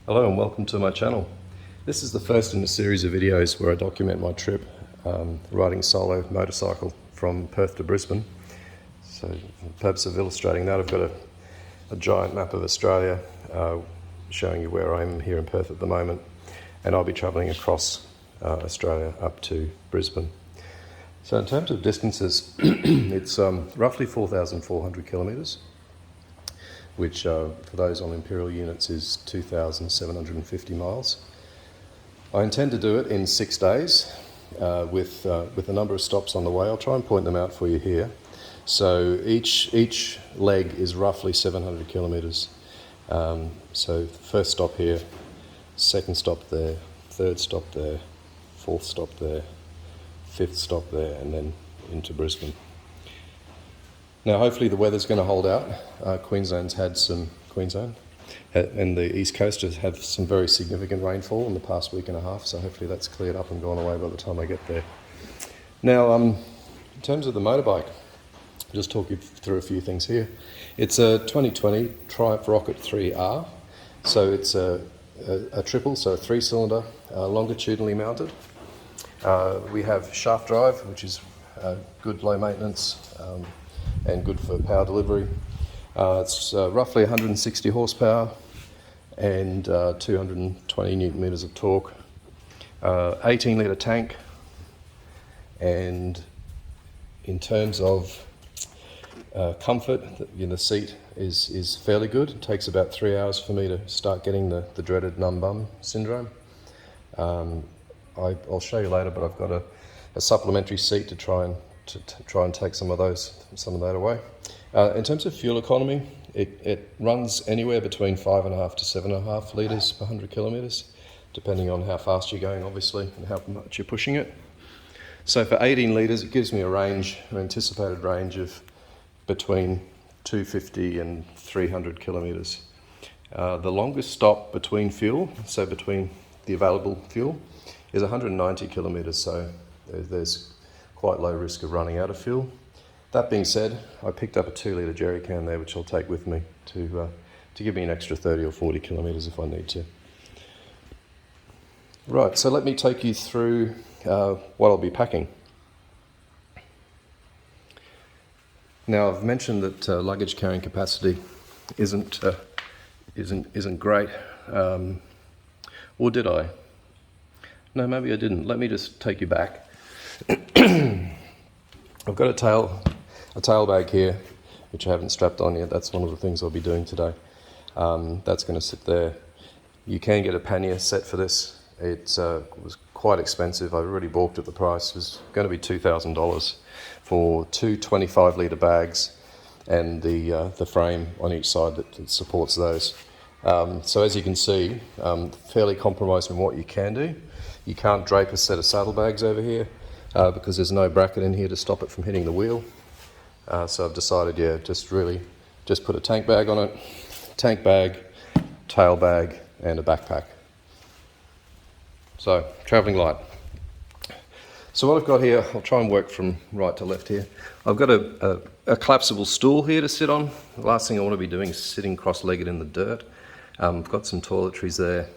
Hello and welcome to my channel. This is the first in a series of videos where I document my trip riding solo motorcycle from Perth to Brisbane. So for the purpose of illustrating that, I've got a giant map of Australia showing you where I am here in Perth at the moment, and I'll be travelling across Australia up to Brisbane. So in terms of distances, it's roughly 4,400 kilometres, which for those on imperial units is 2,750 miles. I intend to do it in 6 days with a number of stops on the way. I'll try and point them out for you here. So each leg is roughly 700 kilometres. So first stop here, second stop there, third stop there, fourth stop there, fifth stop there, and then into Brisbane. Now hopefully the weather's going to hold out. Queensland and the East Coast has had some very significant rainfall in the past week and a half, so hopefully that's cleared up and gone away by the time I get there. Now in terms of the motorbike, I'll just talk you through a few things here. It's a 2020 Triumph Rocket 3R, so it's a triple, so a 3-cylinder, longitudinally mounted. We have shaft drive, which is good low maintenance and good for power delivery. It's roughly 160 horsepower and 220 newton meters of torque. 18 litre tank, and in terms of comfort, the seat is fairly good. It takes about 3 hours for me to start getting the dreaded numb bum syndrome. I'll show you later, but I've got a supplementary seat to try and take some of that away. In terms of fuel economy, it runs anywhere between 5.5 to 7.5 litres per 100 kilometres, depending on how fast you're going, obviously, and how much you're pushing it. So for 18 litres, it gives me an anticipated range of between 250 and 300 kilometres. The longest stop between fuel, so between the available fuel, is 190 kilometres, so there's quite low risk of running out of fuel. That being said, I picked up a 2-litre jerry can there, which I'll take with me to give me an extra 30 or 40 kilometres if I need to. Right, so let me take you through what I'll be packing. Now, I've mentioned that luggage carrying capacity isn't great, or did I? No, maybe I didn't. Let me just take you back. I've got a tail bag here, which I haven't strapped on yet. That's one of the things I'll be doing today. That's going to sit there. You can get a pannier set for this. It was quite expensive. I already balked at the price. It was going to be $2,000 for two 25-litre bags and the frame on each side that supports those. So as you can see, fairly compromised in what you can do. You can't drape a set of saddlebags over here because there's no bracket in here to stop it from hitting the wheel. So I've decided, just put a tank bag on it, tank bag, tail bag, and a backpack. So, travelling light. So what I've got here, I'll try and work from right to left here. I've got a collapsible stool here to sit on. The last thing I want to be doing is sitting cross-legged in the dirt. I've got some toiletries there.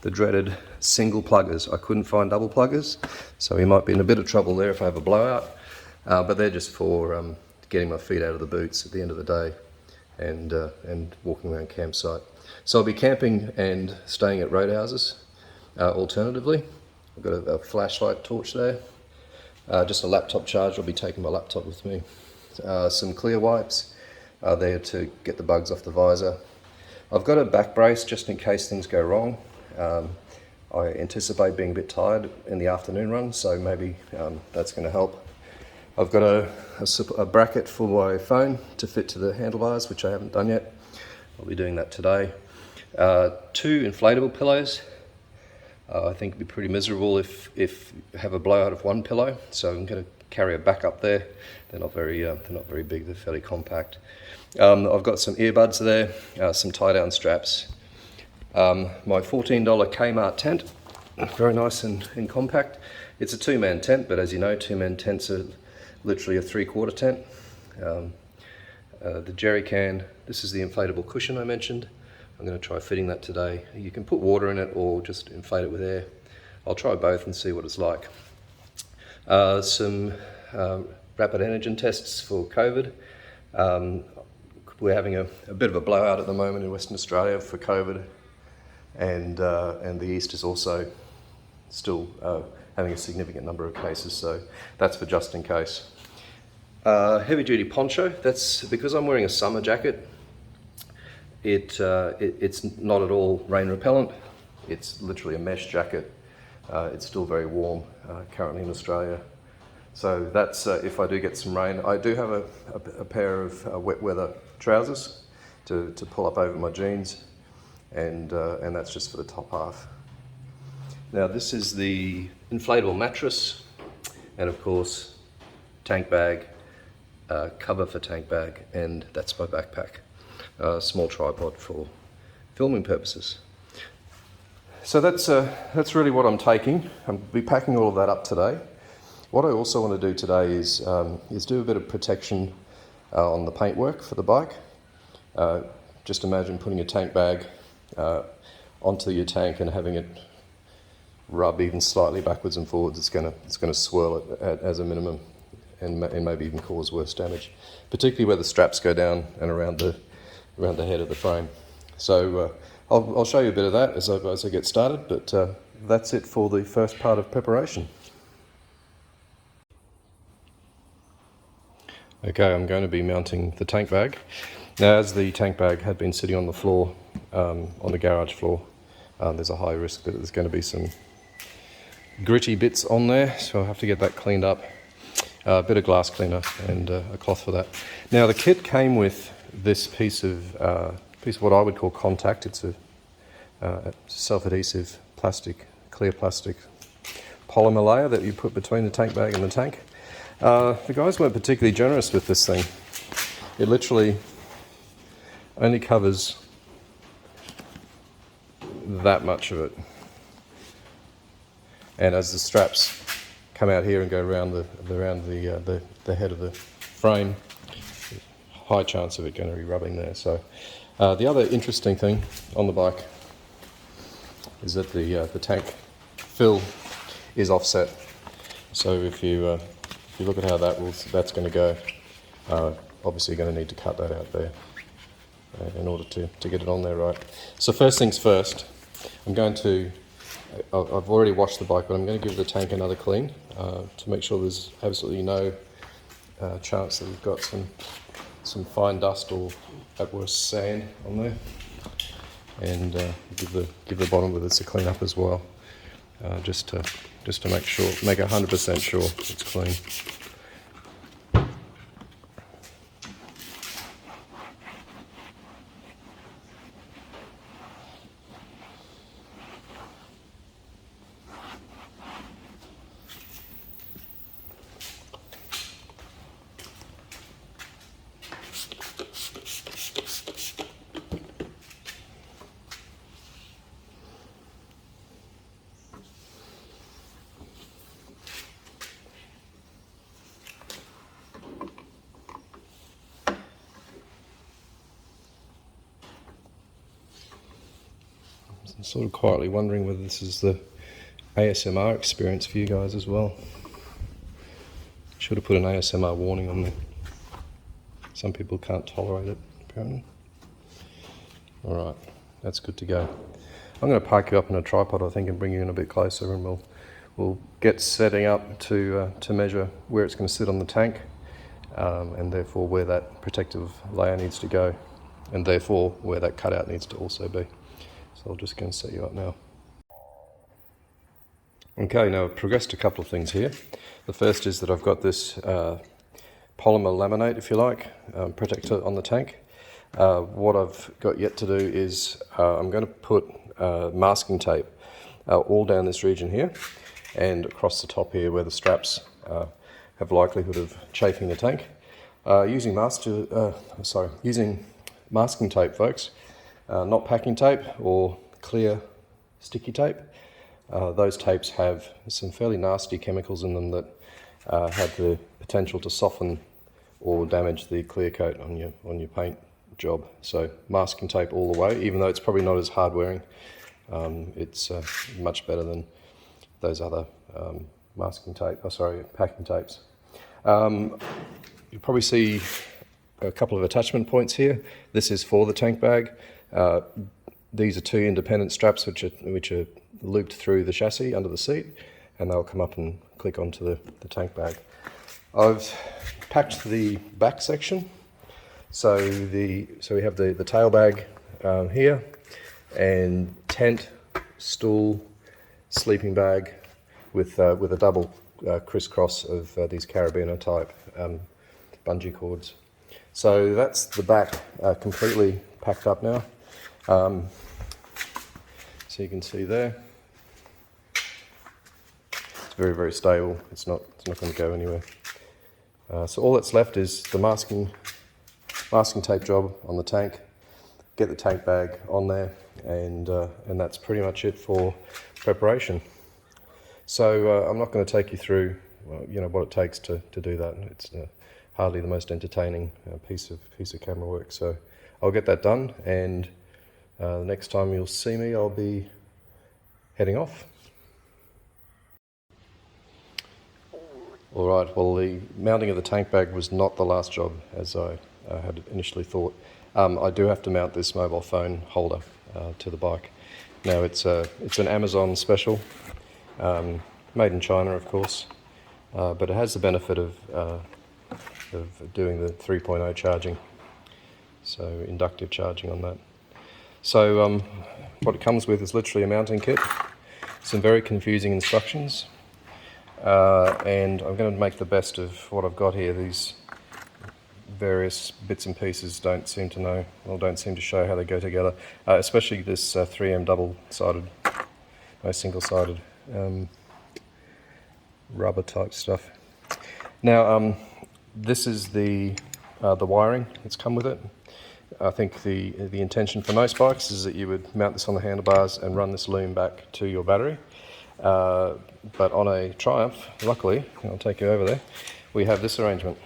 The dreaded single pluggers. I couldn't find double pluggers, so we might be in a bit of trouble there if I have a blowout. But they're just for getting my feet out of the boots at the end of the day and walking around campsite. So I'll be camping and staying at roadhouses. Alternatively, I've got a flashlight torch there. Just a laptop charger. I'll be taking my laptop with me. Some clear wipes there to get the bugs off the visor. I've got a back brace just in case things go wrong. I anticipate being a bit tired in the afternoon run, so maybe that's going to help. I've got a bracket for my phone to fit to the handlebars, which I haven't done yet. I'll be doing that today. 2 inflatable pillows. I think it'd be pretty miserable if you have a blowout of one pillow, so I'm going to carry a backup there. They're not very big. They're fairly compact. I've got some earbuds there, some tie-down straps. My $14 Kmart tent, very nice and compact. It's a 2-man tent, but as you know, 2-man tents are literally a 3/4 tent. The jerry can, This is the inflatable cushion I mentioned. I'm going to try fitting that today. You can put water in it or just inflate it with air. I'll try both and see what it's like. Some rapid antigen tests for COVID. We're having a bit of a blowout at the moment in Western Australia for COVID, and the East is also still having a significant number of cases, so that's for just in case. Heavy duty poncho, that's because I'm wearing a summer jacket. It's not at all rain repellent. It's literally a mesh jacket. It's still very warm currently in Australia. So that's if I do get some rain. I do have a pair of wet weather trousers to pull up over my jeans, and that's just for the top half. Now this is the inflatable mattress, and of course tank bag, cover for tank bag, and that's my backpack. Small tripod for filming purposes. So that's really what I'm taking. I'll be packing all of that up today. What I also want to do today is do a bit of protection on the paintwork for the bike. Just imagine putting a tank bag onto your tank and having it rub even slightly backwards and forwards. It's going to swirl it as a minimum, and maybe even cause worse damage, particularly where the straps go down and around the head of the frame. So I'll show you a bit of that as I get started, but that's it for the first part of preparation. Okay, I'm going to be mounting the tank bag. Now, as the tank bag had been sitting on the floor, on the garage floor, there's a high risk that there's going to be some gritty bits on there, so I'll have to get that cleaned up. A bit of glass cleaner and a cloth for that. Now, the kit came with this piece of what I would call contact. It's a self-adhesive plastic, clear plastic polymer layer that you put between the tank bag and the tank. The guys weren't particularly generous with this thing. It literally only covers that much of it. And as the straps come out here and go around the head of the frame, high chance of it going to be rubbing there. So the other interesting thing on the bike is that the tank fill is offset. So if you look at how that's going to go, obviously you're going to need to cut that out there in order to get it on there right. So first things first, I've already washed the bike, but I'm going to give the tank another clean to make sure there's absolutely no chance that we've got some fine dust or at worst sand on there, and give the bottom of this a clean up as well, just to make 100% sure it's clean. I'm sort of quietly wondering whether this is the ASMR experience for you guys as well. Should have put an ASMR warning on there. Some people can't tolerate it, apparently. Alright, that's good to go. I'm going to park you up in a tripod, I think, and bring you in a bit closer, and we'll get setting up to measure where it's going to sit on the tank, and therefore where that protective layer needs to go, and therefore where that cutout needs to also be. So I'll just go and set you up now. Okay, now I've progressed a couple of things here. The first is that I've got this polymer laminate, if you like, protector on the tank. What I've got yet to do is I'm going to put masking tape all down this region here and across the top here where the straps have likelihood of chafing the tank. Using masking tape, folks, not packing tape or clear sticky tape. Those tapes have some fairly nasty chemicals in them that have the potential to soften or damage the clear coat on your paint job. So masking tape all the way, even though it's probably not as hard wearing. It's much better than those other packing tapes. You'll probably see a couple of attachment points here. This is for the tank bag. These are two independent straps which are looped through the chassis under the seat, and they'll come up and click onto the tank bag. I've packed the back section. So we have the tail bag here, and tent, stool, sleeping bag with a double crisscross of these carabiner type bungee cords. So that's the back completely packed up now. So you can see there, it's very, very stable. It's not going to go anywhere. So all that's left is the masking tape job on the tank. Get the tank bag on there, and that's pretty much it for preparation. So I'm not going to take you through what it takes to do that. It's hardly the most entertaining piece of camera work. So I'll get that done, and the next time you'll see me, I'll be heading off. All right, well, the mounting of the tank bag was not the last job as I had initially thought. I do have to mount this mobile phone holder to the bike. Now it's an Amazon special, made in China, of course, but it has the benefit of doing the 3.0 charging, so inductive charging on that. So what it comes with is literally a mounting kit, some very confusing instructions, and I'm going to make the best of what I've got here. These various bits and pieces don't seem to show how they go together, especially this 3M double-sided, no single-sided rubber type stuff. Now this is the wiring that's come with it. I think the intention for most bikes is that you would mount this on the handlebars and run this loom back to your battery. But on a Triumph, luckily, I'll take you over there, we have this arrangement.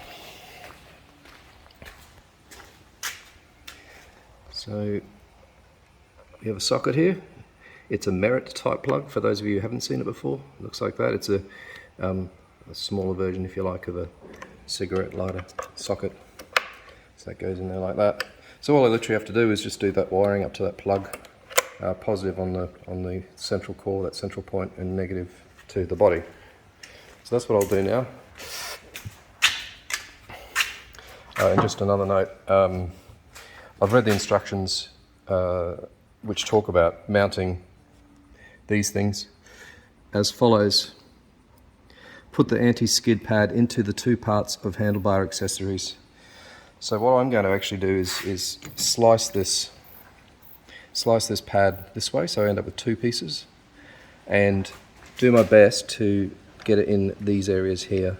So we have a socket here. It's a Merit type plug for those of you who haven't seen it before. It looks like that. It's a smaller version, if you like, of a cigarette lighter socket. So that goes in there like that. So all I literally have to do is just do that wiring up to that plug, positive on the central core, that central point, and negative to the body. So that's what I'll do now. And just another note, I've read the instructions which talk about mounting these things as follows. Put the anti-skid pad into the two parts of handlebar accessories. So what I'm going to actually do is slice this pad this way, so I end up with two pieces, and do my best to get it in these areas here,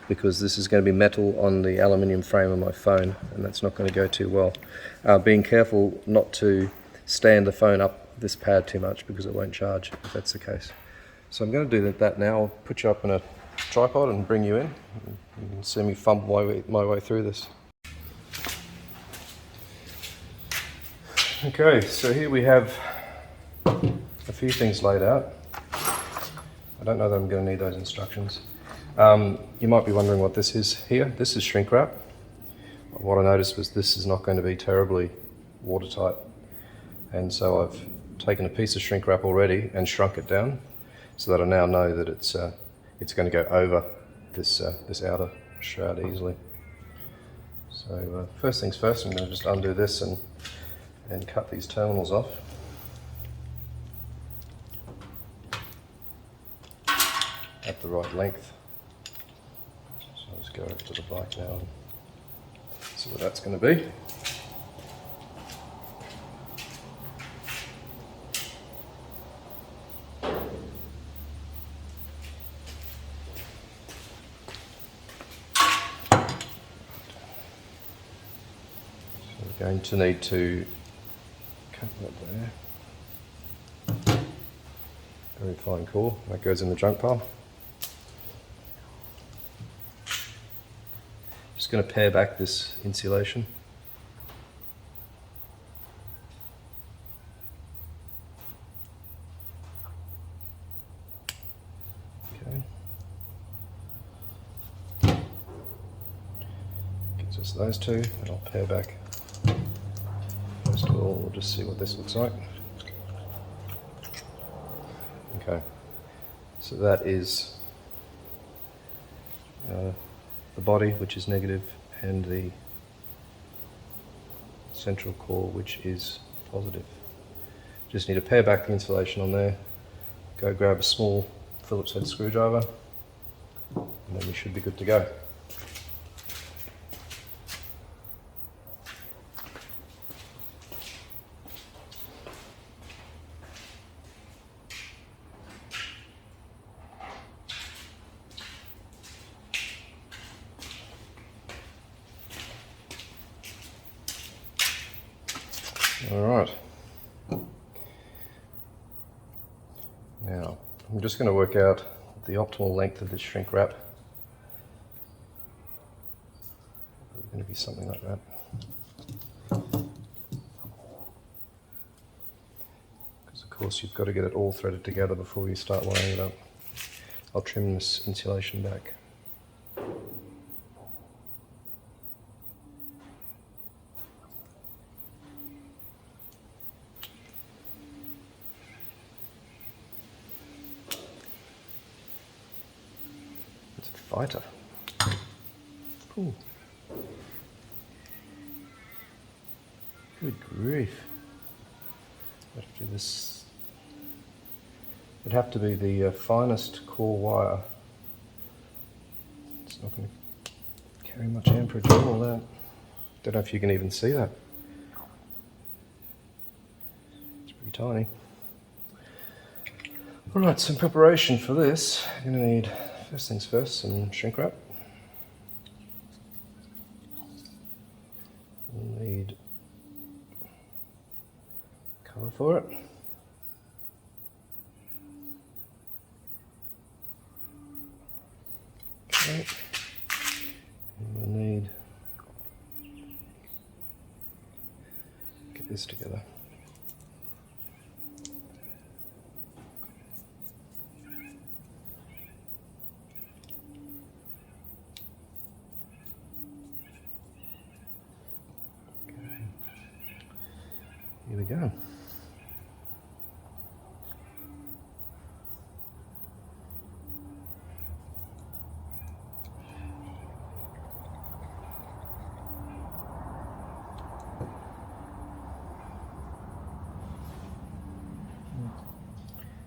because this is going to be metal on the aluminium frame of my phone, and that's not going to go too well. Being careful not to stand the phone up this pad too much, because it won't charge if that's the case. So I'm going to do that now. I'll put you up in a tripod and bring you in. You can see me fumble my way through this. Okay, so here we have a few things laid out. I don't know that I'm going to need those instructions. You might be wondering what this is here. This is shrink wrap. What I noticed was this is not going to be terribly watertight, and so I've taken a piece of shrink wrap already and shrunk it down so that I now know that it's going to go over this outer shroud easily. So first things first, I'm going to just undo this and cut these terminals off. At the right length. So I'll just go over to the bike now and see what that's going to be. So we're going to need to cut that there. Very fine core, that goes in the junk pile. Just going to pare back this insulation. Just those two, and I'll pair back. First of all, we'll just see what this looks like. Okay, so that is the body, which is negative, and the central core, which is positive. Just need to pair back the insulation on there, go grab a small Phillips head screwdriver, and then we should be good to go. All right. Now, I'm just going to work out the optimal length of this shrink wrap. It's going to be something like that. Because of course you've got to get it all threaded together before you start wiring it up. I'll trim this insulation back. It's a fighter. Cool. Good grief. I have to do this. It'd have to be the finest core wire. It's not going to carry much amperage on all that. Don't know if you can even see that. It's pretty tiny. Alright, so in preparation for this, you're going to need, first things first, some shrink wrap. We'll need cover for it. Okay. And we'll need, get this together. Here we go.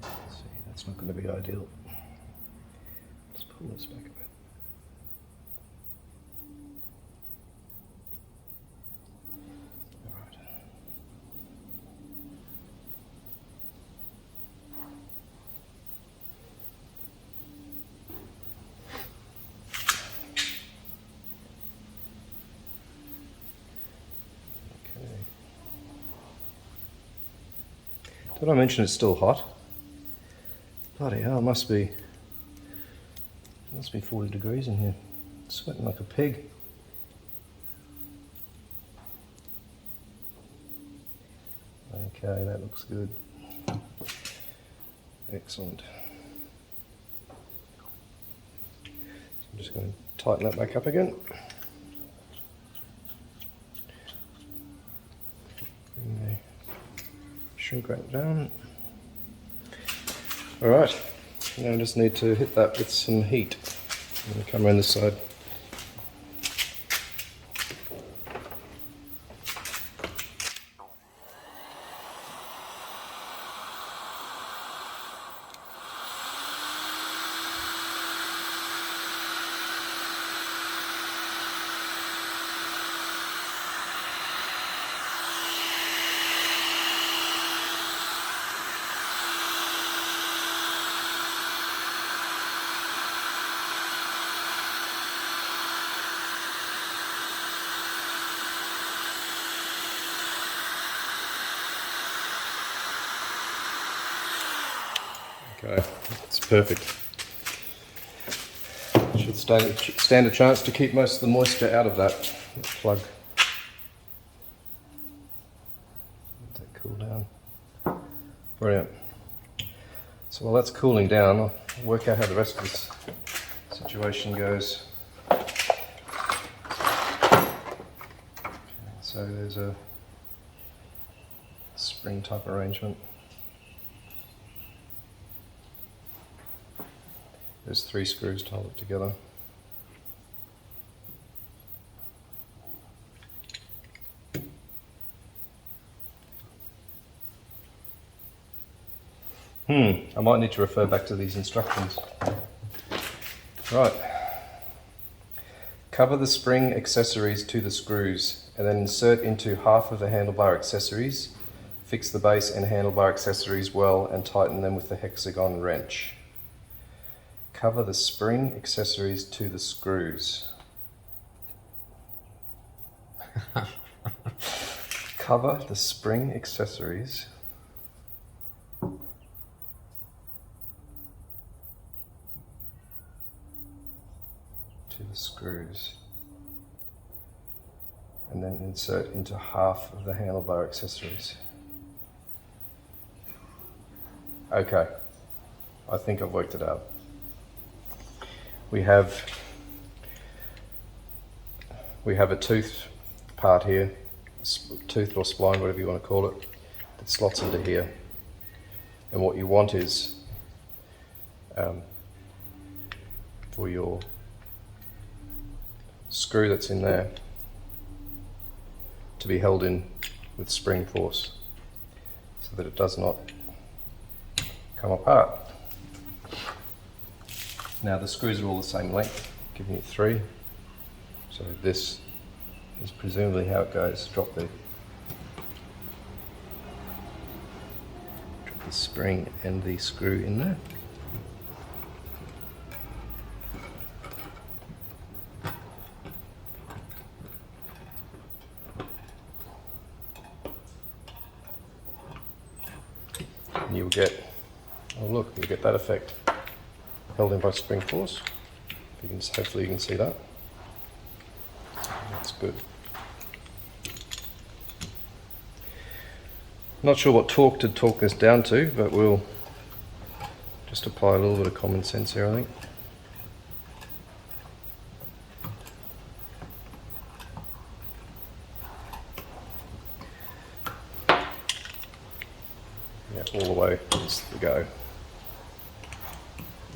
Let's see, that's not going to be ideal. Let's pull this back a bit. Did I mention it's still hot? Bloody hell, it must be 40 degrees in here. It's sweating like a pig. Okay, that looks good. Excellent. So I'm just going to tighten that back up again. Shrink wrap down. Alright, now I just need to hit that with some heat. I'm going to come around this side. Okay, it's perfect. Should stand a chance to keep most of the moisture out of that plug. Let that cool down. Brilliant. So while that's cooling down, I'll work out how the rest of this situation goes. So there's a spring type arrangement. There's 3 screws to hold it together. I might need to refer back to these instructions. Right. Cover the spring accessories to the screws and then insert into half of the handlebar accessories. Fix the base and handlebar accessories well and tighten them with the hexagon wrench. Cover the spring accessories to the screws. Cover the spring accessories to the screws and then insert into half of the handlebar accessories. Okay, I think I've worked it out. We have a tooth part here, tooth or spline, whatever you want to call it, that slots into here. And what you want is for your screw that's in there to be held in with spring force so that it does not come apart. Now the screws are all the same length, giving it 3. So this is presumably how it goes. Drop the spring and the screw in there. And you'll get, oh look, you'll get that effect. Held in by spring force. Hopefully you can see that. That's good. Not sure what torque to torque this down to, but we'll just apply a little bit of common sense here, I think. Yeah, all the way is the go.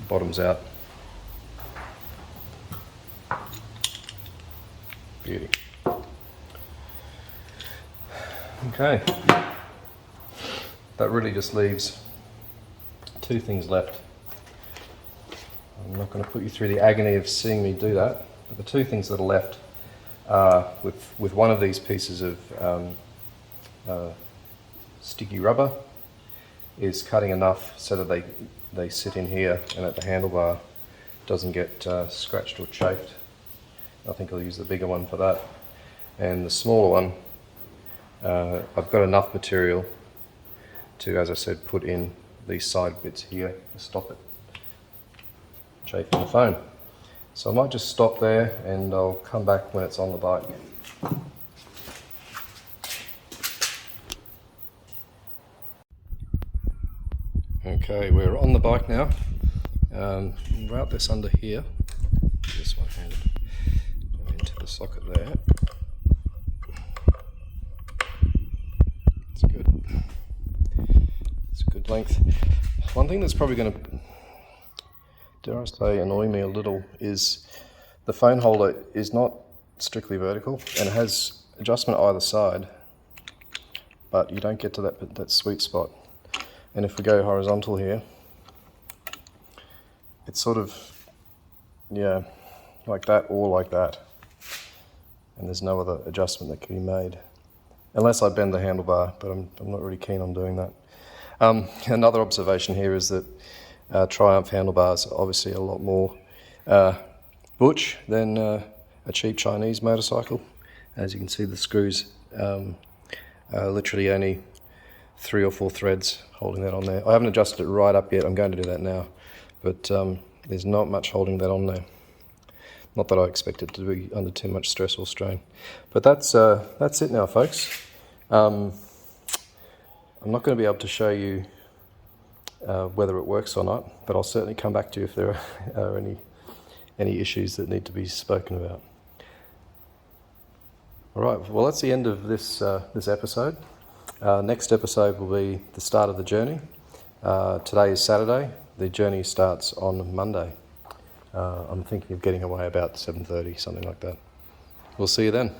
Bottoms out. Beauty. Okay. That really just leaves 2 things left. I'm not going to put you through the agony of seeing me do that, but the 2 things that are left are with one of these pieces of sticky rubber is cutting enough so that they sit in here and that the handlebar doesn't get scratched or chafed. I think I'll use the bigger one for that. And the smaller one, I've got enough material to, as I said, put in these side bits here to stop it chafing the phone. So I might just stop there and I'll come back when it's on the bike. Okay, we're on the bike now. Route this under here, this one handed into the socket there. It's good. It's a good length. One thing that's probably going to, dare I say, annoy me a little is the phone holder is not strictly vertical and it has adjustment either side, but you don't get to that sweet spot. And if we go horizontal here, it's sort of, yeah, like that or like that. And there's no other adjustment that can be made. Unless I bend the handlebar, but I'm not really keen on doing that. Another observation here is that Triumph handlebars are obviously a lot more butch than a cheap Chinese motorcycle. As you can see, the screws are literally only 3 or 4 threads holding that on there. I haven't adjusted it right up yet. I'm going to do that now, but there's not much holding that on there. Not that I expect it to be under too much stress or strain. But that's it now, folks. I'm not going to be able to show you whether it works or not, but I'll certainly come back to you if there are any issues that need to be spoken about. All right, well that's the end of this this episode. Next episode will be the start of the journey. Today is Saturday. The journey starts on Monday. I'm thinking of getting away about 7:30, something like that. We'll see you then.